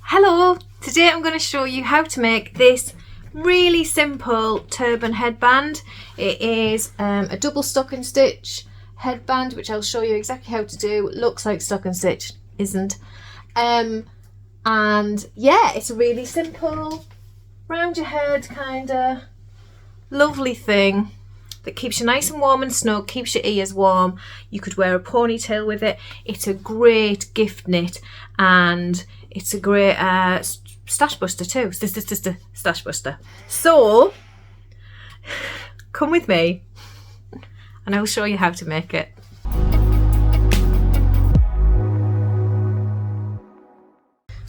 Hello! Today I'm going to show you how to make this really simple turban headband. It is a double stocking stitch headband, which I'll show you exactly how to do. It looks like stocking stitch, isn't. And yeah, it's a really simple, round your head kind of lovely thing that keeps you nice and warm and snug, keeps your ears warm. You could wear a ponytail with it. It's a great gift knit and it's a great stash buster too. Stash buster. So come with me and I'll show you how to make it.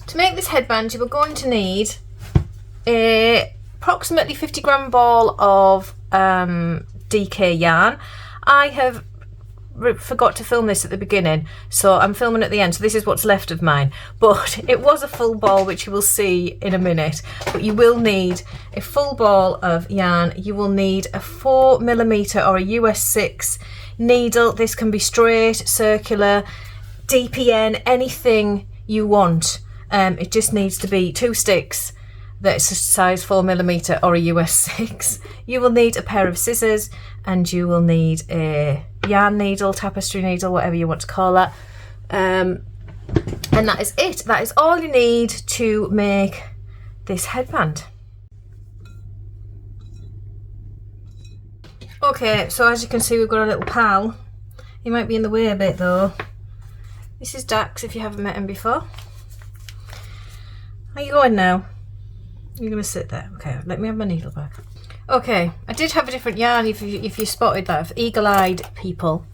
To make this headband, you are going to need a approximately 50 gram ball of DK yarn. I have forgot to film this at the beginning, so I'm filming at the end, so this is what's left of mine, but it was a full ball, which you will see in a minute. But you will need a full ball of yarn. You will need a 4mm or a US 6 needle. This can be straight, circular, DPN, anything you want. It just needs to be 2 sticks that's a size 4mm or a US 6. You will need a pair of scissors and you will need a yarn needle, tapestry needle, whatever you want to call that. And that is it. That is all you need to make this headband. Okay, so as you can see, we've got a little pal. He might be in the way a bit though. This is Dax, if you haven't met him before. How you going now? You're going to sit there. Okay, let me have my needle back. Okay, I did have a different yarn. If you spotted that, if eagle-eyed people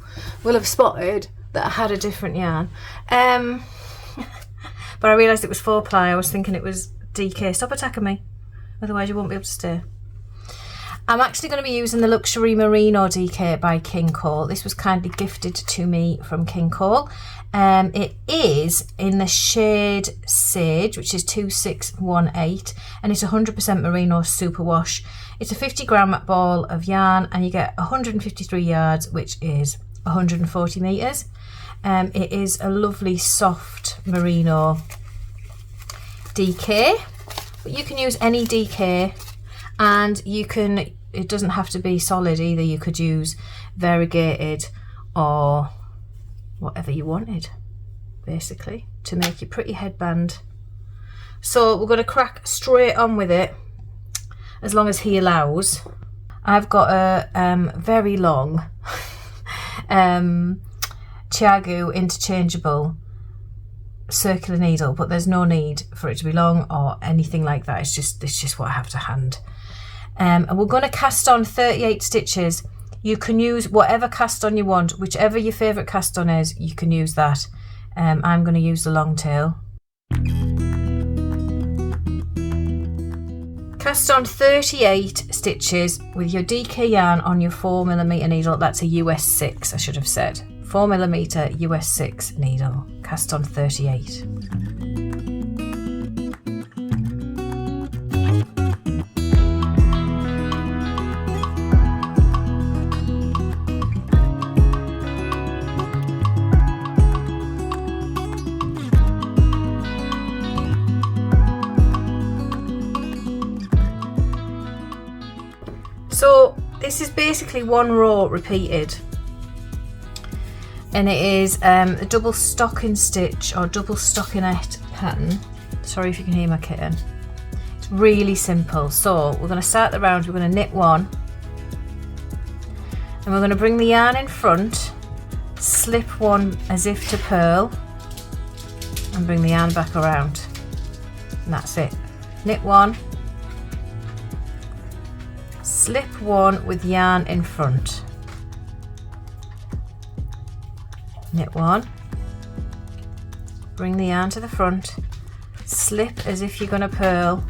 will have spotted that I had a different yarn. But I realised it was 4-ply. I was thinking it was DK. Stop attacking me, otherwise you won't be able to stay. I'm actually going to be using the Luxury Merino DK by King Cole. This was kindly gifted to me from King Cole. It is in the shade Sage, which is 2618, and it's 100% merino superwash. It's a 50 gram ball of yarn and you get 153 yards, which is 140 meters. It is a lovely soft merino DK, but you can use any DK, and it doesn't have to be solid either. You could use variegated or whatever you wanted, basically, to make your pretty headband. So we're going to crack straight on with it, as long as he allows. I've got a very long Chiagu interchangeable circular needle, but there's no need for it to be long or anything like that. It's just what I have to hand. And we're going to cast on 38 stitches. You can use whatever cast on you want, whichever your favourite cast on is, you can use that. I'm going to use the long tail. Cast on 38 stitches with your DK yarn on your 4mm needle. That's a US 6, I should have said. 4mm US 6 needle. Cast on 38. So this is basically one row repeated, and it is a double stocking stitch or double stockinette pattern. Sorry if you can hear my kitten. It's really simple. So we're going to start the round. We're going to knit one, and we're going to bring the yarn in front, slip one as if to purl, and bring the yarn back around, and that's it. Knit one, slip one with yarn in front, knit one, bring the yarn to the front, slip as if you're going to purl,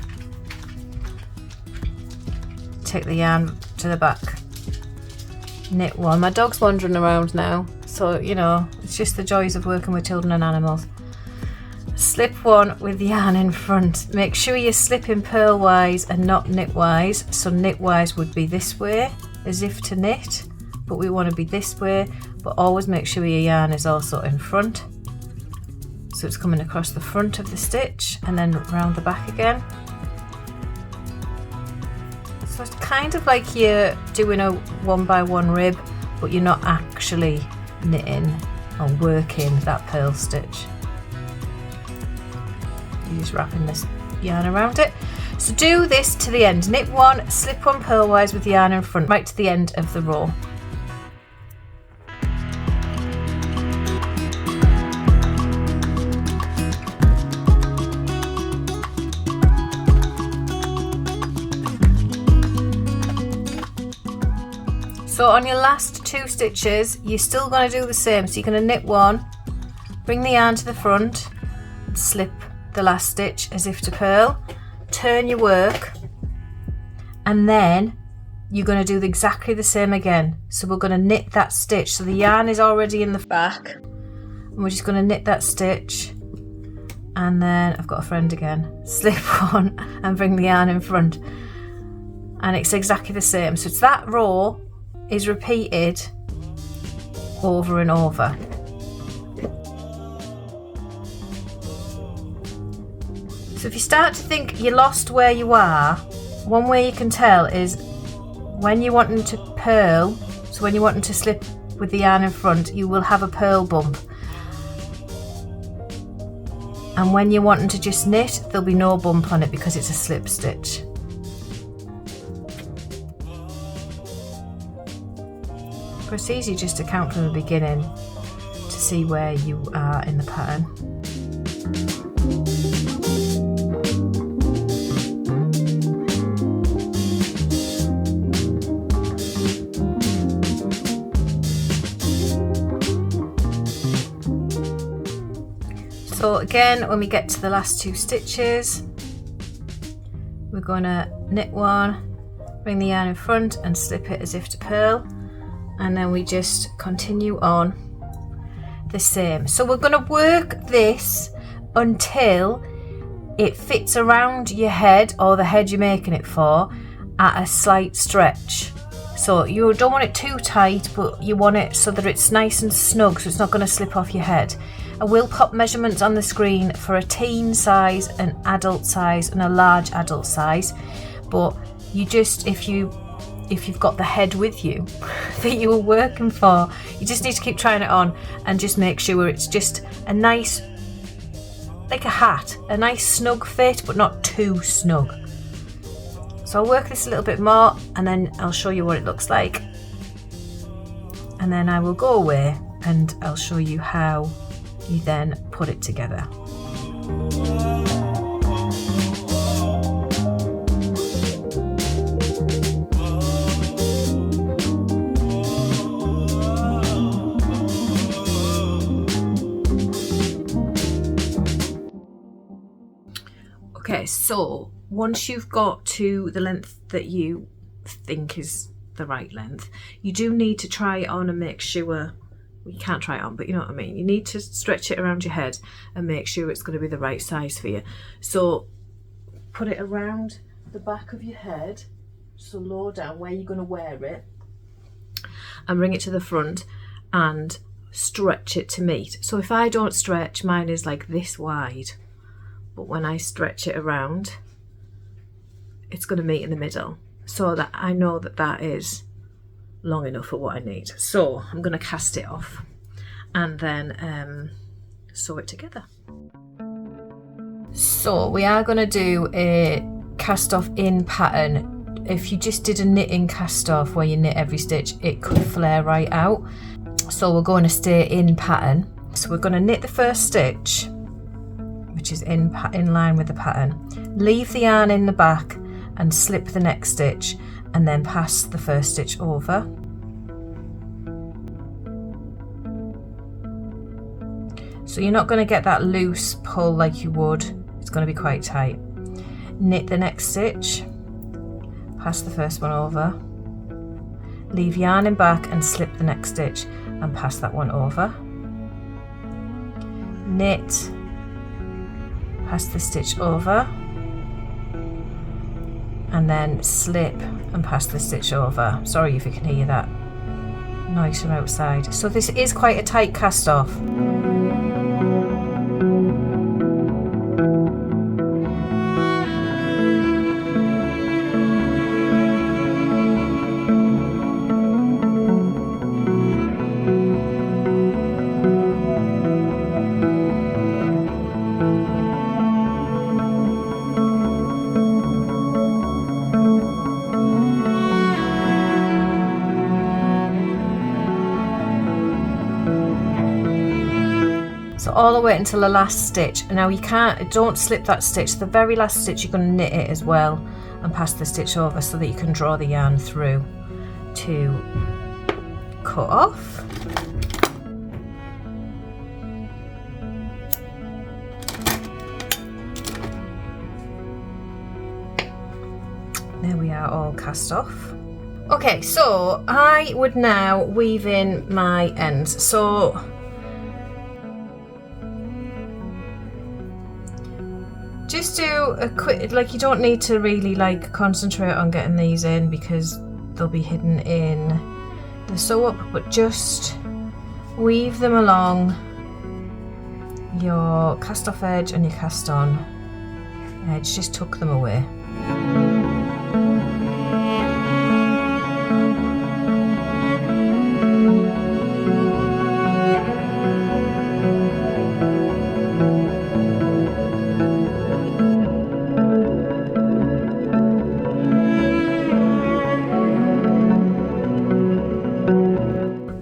take the yarn to the back, knit one. My dog's wandering around now, so you know, it's just the joys of working with children and animals. Slip one with yarn in front. Make sure you're slipping purlwise and not knitwise. So knitwise would be this way, as if to knit, but we want to be this way. But always make sure your yarn is also in front. So it's coming across the front of the stitch and then round the back again. So it's kind of like you're doing a 1 by 1 rib, but you're not actually knitting or working that purl stitch. You're just wrapping this yarn around it. So do this to the end. Knit 1, slip 1 purlwise with the yarn in front, right to the end of the row. So on your last 2 stitches, you're still going to do the same. So you're going to knit 1, bring the yarn to the front, slip the last stitch as if to purl, turn your work, and then you're going to do exactly the same again. So we're going to knit that stitch. So the yarn is already in the back, and we're just going to knit that stitch, and then I've got a friend again, slip 1 and bring the yarn in front, and it's exactly the same. So it's that row is repeated over and over. So if you start to think you lost where you are, one way you can tell is when you're wanting to purl, so when you're wanting to slip with the yarn in front, you will have a purl bump. And when you're wanting to just knit, there'll be no bump on it because it's a slip stitch. It's easy just to count from the beginning to see where you are in the pattern. So again, when we get to the last 2 stitches, we're going to knit 1, bring the yarn in front and slip it as if to purl. And then we just continue on the same. So we're going to work this until it fits around your head or the head you're making it for at a slight stretch. So you don't want it too tight, but you want it so that it's nice and snug, so it's not going to slip off your head. I will pop measurements on the screen for a teen size, an adult size and a large adult size, but you just, if you've got the head with you that you were working for, you just need to keep trying it on and just make sure it's just a nice, like a hat, a nice snug fit, but not too snug. So I'll work this a little bit more and then I'll show you what it looks like. And then I will go away and I'll show you how you then put it together. Okay, so once you've got to the length that you think is the right length, you do need to try it on and make sure, well, you can't try it on, but you know what I mean. You need to stretch it around your head and make sure it's going to be the right size for you. So put it around the back of your head, so low down where you're going to wear it, and bring it to the front and stretch it to meet. So if I don't stretch, mine is like this wide. But when I stretch it around, it's going to meet in the middle, so that I know that that is long enough for what I need. So I'm going to cast it off and then sew it together. So we are going to do a cast off in pattern. If you just did a knitting cast off where you knit every stitch, it could flare right out. So we're going to stay in pattern. So we're going to knit the first stitch, which is in line with the pattern, leave the yarn in the back and slip the next stitch and then pass the first stitch over. So you're not going to get that loose pull like you would, it's going to be quite tight. Knit the next stitch, pass the first one over, leave yarn in back and slip the next stitch and pass that one over. Knit, pass the stitch over, and then slip and pass the stitch over. Sorry if you can hear that noise from outside. So this is quite a tight cast off. all the way until the last stitch. Now you don't slip that stitch. The very last stitch you're going to knit it as well and pass the stitch over so that you can draw the yarn through to cut off. There we are, all cast off. Okay, so I would now weave in my ends. So just do a quick, like, you don't need to really like concentrate on getting these in because they'll be hidden in the sew up, but just weave them along your cast off edge and your cast on edge, just tuck them away.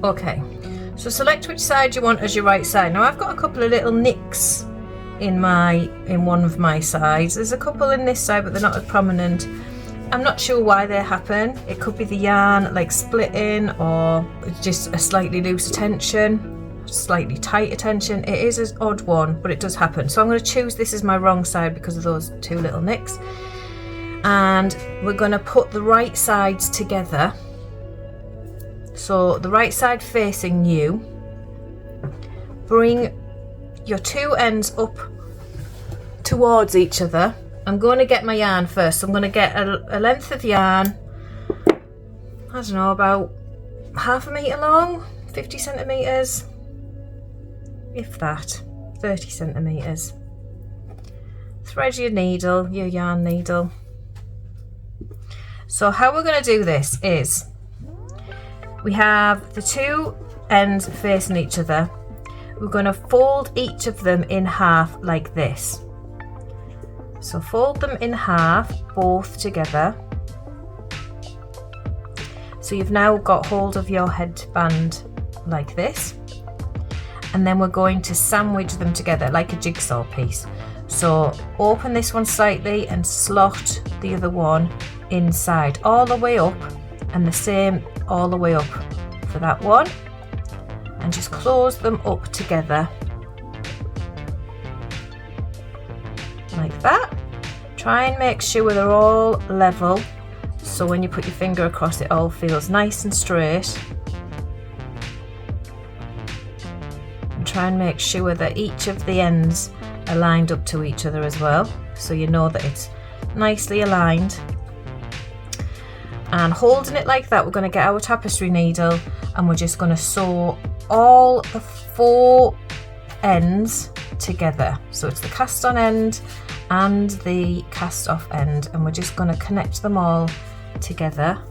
Okay, so select which side you want as your right side. Now I've got a couple of little nicks in one of my sides. There's a couple in this side, but they're not as prominent. I'm not sure why they happen. It could be the yarn like splitting, or just a slightly looser tension, slightly tighter tension. It is an odd one, but it does happen. So I'm going to choose this as my wrong side because of those two little nicks. And we're going to put the right sides together. So the right side facing you, bring your two ends up towards each other. I'm going to get my yarn first. So I'm going to get a length of yarn, I don't know, about half a metre long, 50 centimetres, if that, 30 centimetres. Thread your needle, your yarn needle. So how we're going to do this is, we have the two ends facing each other. We're going to fold each of them in half like this. So fold them in half, both together. So you've now got hold of your headband like this. And then we're going to sandwich them together like a jigsaw piece. So open this one slightly and slot the other one inside all the way up, and the same all the way up for that one, and just close them up together like that. Try and make sure they're all level, so when you put your finger across it all feels nice and straight. And try and make sure that each of the ends are lined up to each other as well, so you know that it's nicely aligned. And holding it like that, we're going to get our tapestry needle and we're just going to sew all the four ends together. So it's the cast on end and the cast off end, and we're just going to connect them all together.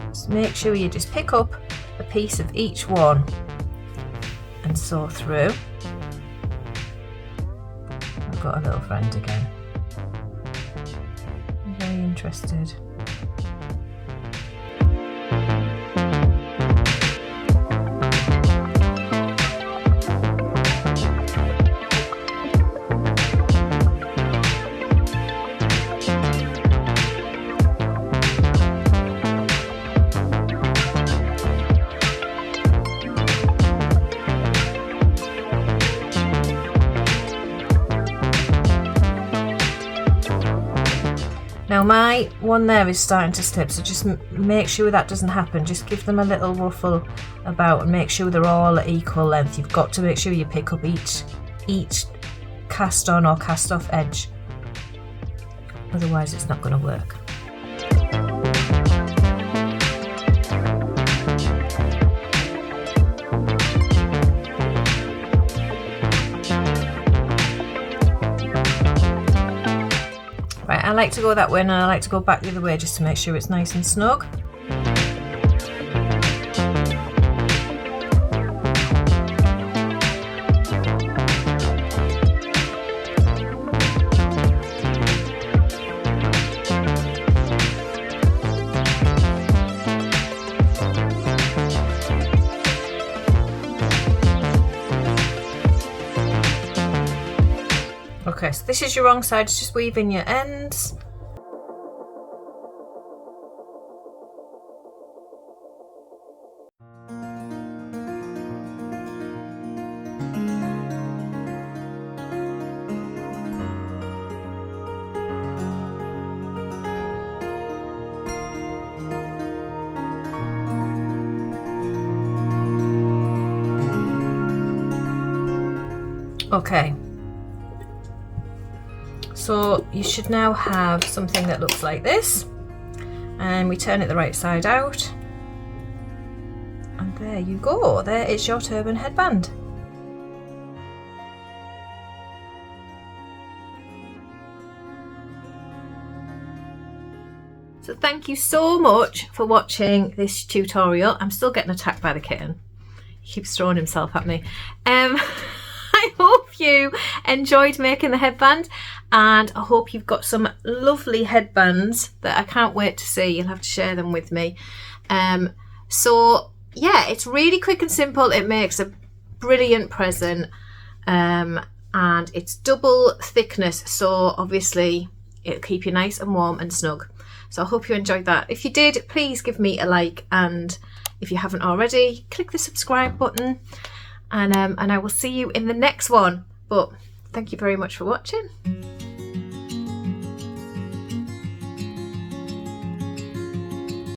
Just make sure you just pick up a piece of each one and sew through. I've got a little friend again. I'm very interested. Now my one there is starting to slip, so just make sure that doesn't happen. Just give them a little ruffle about and make sure they're all at equal length. You've got to make sure you pick up each cast on or cast off edge, otherwise it's not going to work. Right, I like to go that way and I like to go back the other way just to make sure it's nice and snug. Okay, so this is your wrong side, just weave in your ends. Okay, so you should now have something that looks like this, and we turn it the right side out, and there you go, there is your turban headband. So thank you so much for watching this tutorial. I'm still getting attacked by the kitten. He keeps throwing himself at me. I hope you enjoyed making the headband, and I hope you've got some lovely headbands that I can't wait to see. You'll have to share them with me. So yeah, it's really quick and simple. It makes a brilliant present, and it's double thickness, so obviously it'll keep you nice and warm and snug. So I hope you enjoyed that. If you did, please give me a like, and if you haven't already, click the subscribe button. And I will see you in the next one. But thank you very much for watching.